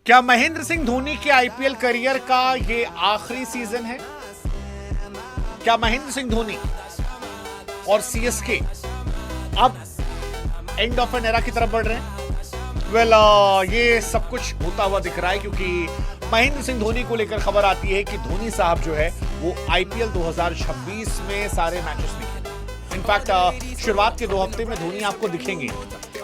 क्या महेंद्र सिंह धोनी के IPL career का ये आखिरी सीजन है? क्या महेंद्र सिंह धोनी और सीएसके अब एंड ऑफ एन एरा की तरफ बढ़ रहे हैं? ये सब कुछ होता हुआ दिख रहा है क्योंकि महेंद्र सिंह धोनी को लेकर खबर आती है कि धोनी साहब जो है वो आईपीएल 2026 में सारे मैचेस नहीं खेलेंगे। इनफैक्ट शुरुआत के 2 हफ्ते में धोनी आपको दिखेंगे,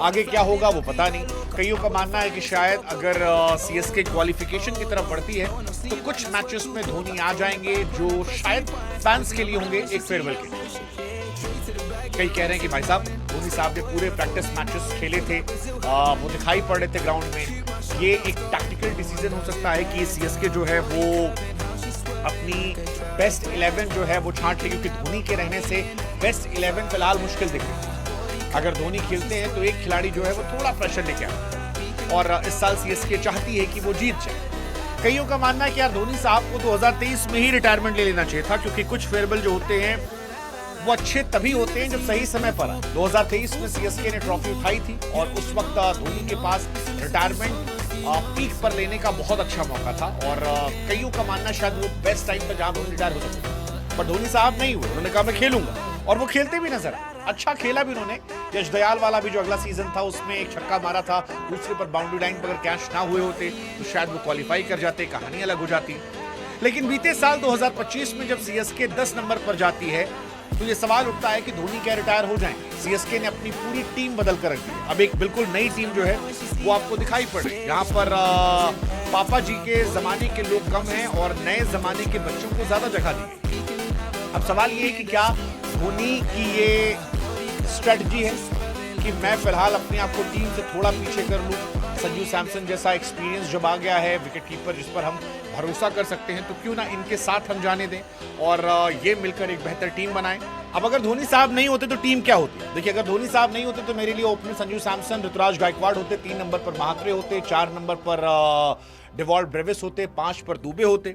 आगे क्या होगा वो पता नहीं। कईयों का मानना है कि शायद अगर सीएसके क्वालिफिकेशन की तरफ बढ़ती है तो कुछ मैचेस में धोनी आ जाएंगे जो शायद फैंस के लिए होंगे एक फेयरवेल के। कई कह रहे हैं कि भाई साहब धोनी साहब ने पूरे प्रैक्टिस मैचेस खेले थे, वो दिखाई पड़ रहे थे ग्राउंड में। ये एक टैक्टिकल डिसीजन हो सकता है कि सीएसके जो है वो अपनी बेस्ट 11 जो है वो छांट ले, क्योंकि धोनी के रहने से बेस्ट 11 फिलहाल मुश्किल दिख रही है। अगर धोनी खेलते हैं तो एक खिलाड़ी जो है वो थोड़ा प्रेशर लेके आता है और इस साल सीएसके चाहती है कि वो जीत जाए। कईयों का मानना है कि यार धोनी साहब को 2023 में ही रिटायरमेंट ले लेना चाहिए था, क्योंकि कुछ फेयरवेल जो होते हैं वो अच्छे तभी होते हैं जब सही समय पर आए। 2023 में सीएसके ने ट्रॉफी उठाई थी और उस वक्त धोनी के पास रिटायरमेंट पीक पर लेने का बहुत अच्छा मौका था और कईयों का मानना शायद वो बेस्ट टाइम पर जहां धोनी रिटायर हो सकते। पर धोनी साहब नहीं हुए, उन्होंने कहा मैं खेलूंगा और वो खेलते भी नजर आए। अच्छा खेला भी उन्होंने। यश दयाल वाला भी जो अगला सीजन था उसमें एक छक्का मारा था, दूसरे पर बाउंड्री लाइन पर अगर कैच ना हुए होते तो शायद वो क्वालिफाई कर जाते, कहानी अलग हो जाती। लेकिन बीते साल 2025 में जब सीएसके 10 नंबर पर जाती है तो ये सवाल उठता है कि धोनी क्या रिटायर हो जाएंगे? सीएसके ने अपनी पूरी टीम बदल कर रख दी है। अब एक बिल्कुल नई टीम जो है वो आपको दिखाई पड़ रही है। यहाँ पर पापा जी के जमाने के लोग कम हैं और नए जमाने के बच्चों को ज्यादा जगह दी गई। अब सवाल ये है कि क्या धोनी की ये स्ट्रेटजी है कि मैं फिलहाल अपने आप को टीम से थोड़ा पीछे कर लूं, संजू सैमसन जैसा एक्सपीरियंस जब आ गया है विकेट कीपर जिस पर हम भरोसा कर सकते हैं, तो क्यों ना इनके साथ हम जाने दें और ये मिलकर एक बेहतर टीम बनाएं। अब अगर धोनी साहब नहीं होते तो टीम क्या होती? देखिए, अगर धोनी साहब नहीं होते तो मेरे लिए ओपनर संजू सैमसन, ऋतुराज गायकवाड़ होते, 3 नंबर पर महात्रे होते, 4 नंबर पर डेवॉल्ट ब्रेविस होते, 5 पर दुबे होते,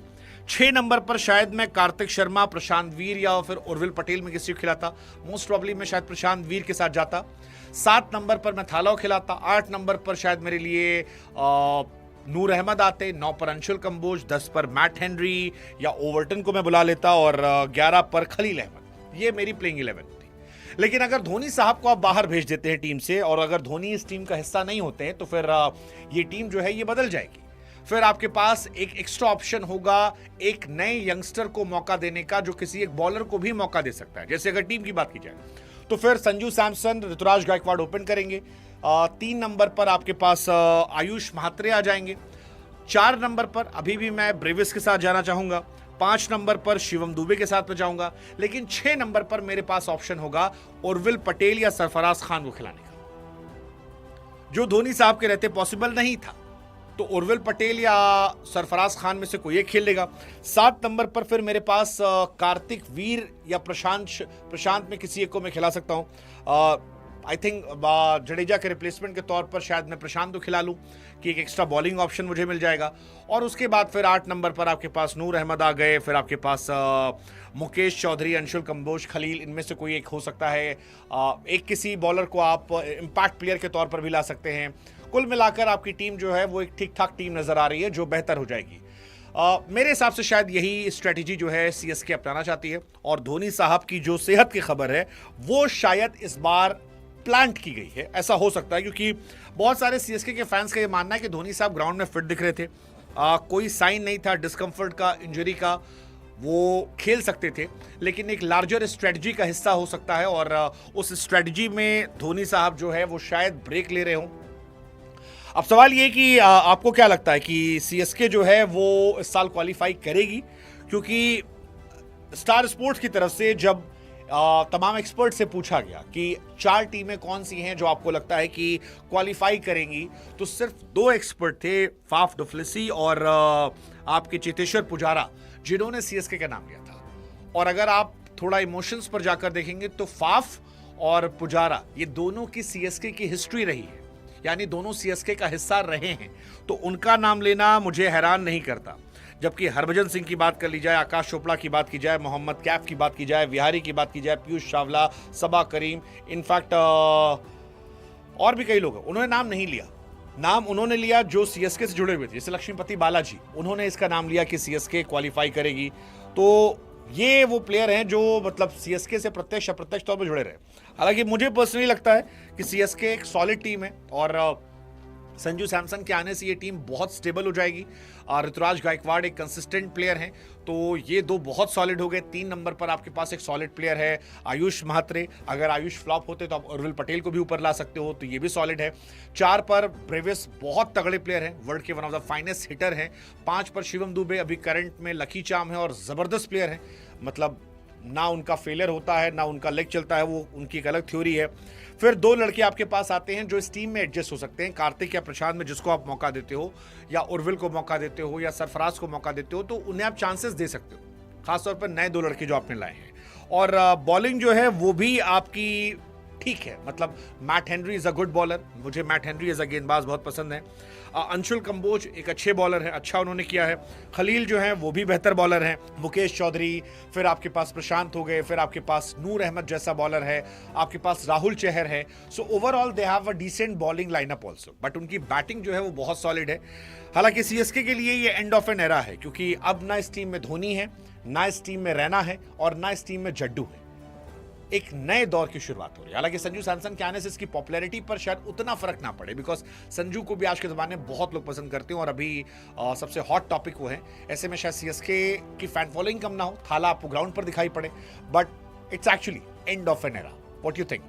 6 नंबर पर शायद मैं कार्तिक शर्मा, प्रशांत वीर या फिर उर्विल पटेल में किसी को खिलाता। मोस्ट प्रॉब्ली मैं शायद प्रशांत वीर के साथ जाता। 7 नंबर पर मैं थालाव खिलाता। 8 नंबर पर शायद मेरे लिए नूर अहमद आते। 9 पर अंशुल कंबोज, 10 पर मैट हेनरी या ओवर्टन को मैं बुला लेता और 11 पर खलील अहमद। ये मेरी प्लेइंग 11 थी। लेकिन अगर धोनी साहब को आप बाहर भेज देते हैं टीम से और अगर धोनी इस टीम का हिस्सा नहीं होते हैं तो फिर ये टीम जो है ये बदल जाएगी। फिर आपके पास एक एक्स्ट्रा ऑप्शन होगा एक नए यंगस्टर को मौका देने का, जो किसी एक बॉलर को भी मौका दे सकता है। जैसे अगर टीम की बात की जाए तो फिर संजू सैमसन, ऋतुराज गायकवाड़ ओपन करेंगे। 3 नंबर पर आपके पास आयुष महात्रे आ जाएंगे। 4 नंबर पर अभी भी मैं ब्रेविस के साथ जाना चाहूंगा। 5 नंबर पर शिवम दुबे के साथ में जाऊंगा। लेकिन 6 नंबर पर मेरे पास ऑप्शन होगा उर्विल पटेल या सरफराज खान को खिलाने का, जो धोनी साहब के रहते पॉसिबल नहीं था। तो उर्विल पटेल या सरफराज खान में से कोई एक खेल लेगा। 7 नंबर पर फिर मेरे पास कार्तिक वीर या प्रशांत में किसी एक को मैं खिला सकता हूं। आई थिंक जडेजा के रिप्लेसमेंट के तौर पर शायद मैं प्रशांत को खिला लूं कि एक एक्स्ट्रा बॉलिंग ऑप्शन मुझे मिल जाएगा। और उसके बाद फिर 8 नंबर पर आपके पास नूर अहमद आ गए। फिर आपके पास मुकेश चौधरी, अंशुल कंबोज, खलील, इनमें से कोई एक हो सकता है। एक किसी बॉलर को आप इम्पैक्ट प्लेयर के तौर पर भी ला सकते हैं। कुल मिलाकर आपकी टीम जो है वो एक ठीक ठाक टीम नजर आ रही है जो बेहतर हो जाएगी। मेरे हिसाब से शायद यही स्ट्रेटेजी जो है सीएसके अपनाना चाहती है और धोनी साहब की जो सेहत की खबर है वो शायद इस बार प्लांट की गई है। ऐसा हो सकता है क्योंकि बहुत सारे सीएसके के फैंस का ये मानना है कि धोनी साहब ग्राउंड में फिट दिख रहे थे, कोई साइन नहीं था डिस्कम्फर्ट का, इंजरी का, वो खेल सकते थे। लेकिन एक लार्जर स्ट्रेटजी का हिस्सा हो सकता है और उस स्ट्रेटजी में धोनी साहब जो है वो शायद ब्रेक ले रहे हों। अब सवाल ये कि आपको क्या लगता है कि सीएसके जो है वो इस साल क्वालिफाई करेगी? क्योंकि स्टार स्पोर्ट्स की तरफ से जब तमाम एक्सपर्ट से पूछा गया कि 4 टीमें कौन सी हैं जो आपको लगता है कि क्वालिफाई करेंगी, तो सिर्फ 2 एक्सपर्ट थे, फाफ डुप्लेसी और आपके चेतेश्वर पुजारा, जिन्होंने सीएसके का नाम लिया था। और अगर आप थोड़ा इमोशंस पर जाकर देखेंगे तो फाफ और पुजारा ये दोनों की सीएसके की हिस्ट्री रही है, यानी दोनों सीएसके का हिस्सा रहे हैं, तो उनका नाम लेना मुझे हैरान नहीं करता। जबकि हरभजन सिंह की बात कर ली जाए, आकाश चोपड़ा की बात की जाए, मोहम्मद कैफ की बात की जाए, विहारी की बात की जाए, पीयूष चावला, सबा करीम, इनफैक्ट और भी कई लोग हैं, उन्होंने नाम नहीं लिया। नाम उन्होंने लिया जो सीएसके से जुड़े हुए थे, जैसे लक्ष्मीपति बालाजी, उन्होंने इसका नाम लिया कि सीएसके क्वालिफाई करेगी। तो ये वो प्लेयर हैं जो मतलब सीएसके से प्रत्यक्ष अप्रत्यक्ष तौर पर जुड़े रहे। हालांकि मुझे पर्सनली लगता है कि सीएसके एक सॉलिड टीम है और संजू सैमसन के आने से ये टीम बहुत स्टेबल हो जाएगी। और ऋतुराज गायकवाड़ एक कंसिस्टेंट प्लेयर हैं, तो ये दो बहुत सॉलिड हो गए। 3 नंबर पर आपके पास एक सॉलिड प्लेयर है आयुष महात्रे, अगर आयुष फ्लॉप होते तो आप उर्विल पटेल को भी ऊपर ला सकते हो, तो ये भी सॉलिड है। 4 पर ब्रेविस बहुत तगड़े प्लेयर हैं, वर्ल्ड के one of the finest hitter हैं। 5 पर शिवम दुबे अभी करंट में लकी चार्म है और जबरदस्त प्लेयर है, मतलब ना उनका फेलियर होता है ना उनका लेग चलता है, वो उनकी एक अलग थ्योरी है। फिर 2 लड़के आपके पास आते हैं जो इस टीम में एडजस्ट हो सकते हैं, कार्तिक या प्रशांत में, जिसको आप मौका देते हो, या उर्विल को मौका देते हो, या सरफराज को मौका देते हो, तो उन्हें आप चांसेस दे सकते हो, खासतौर पर नए 2 लड़के जो आपने लाए हैं। और बॉलिंग जो है वो भी आपकी ठीक है, मतलब Matt Henry is a good bowler, मुझे मैट हेनरी एज अ गेंदबाज बहुत पसंद है। अंशुल कंबोज एक अच्छे बॉलर है, अच्छा उन्होंने किया है। खलील जो है वो भी बेहतर बॉलर हैं। मुकेश चौधरी, फिर आपके पास प्रशांत हो गए, फिर आपके पास नूर अहमद जैसा बॉलर है, आपके पास राहुल चहर है। So overall they have a decent bowling lineup also, but उनकी बैटिंग जो है वो बहुत सॉलिड है। हालांकि सीएसके के लिए ये एंड ऑफ एन एरा है, क्योंकि अब ना इस टीम में धोनी है, ना इस टीम में रैना है, और ना इस टीम में जड्डू है। एक नए दौर की शुरुआत हो रही है। हालांकि संजू सैमसन के आने से इसकी पॉपुलैरिटी पर शायद उतना फर्क ना पड़े, बिकॉज संजू को भी आज के ज़माने में बहुत लोग पसंद करते हैं और अभी सबसे हॉट टॉपिक वो है। ऐसे में शायद सीएसके की फैन फॉलोइंग कम ना हो, थाला आपको ग्राउंड पर दिखाई पड़े, but it's actually end of an era. What you think?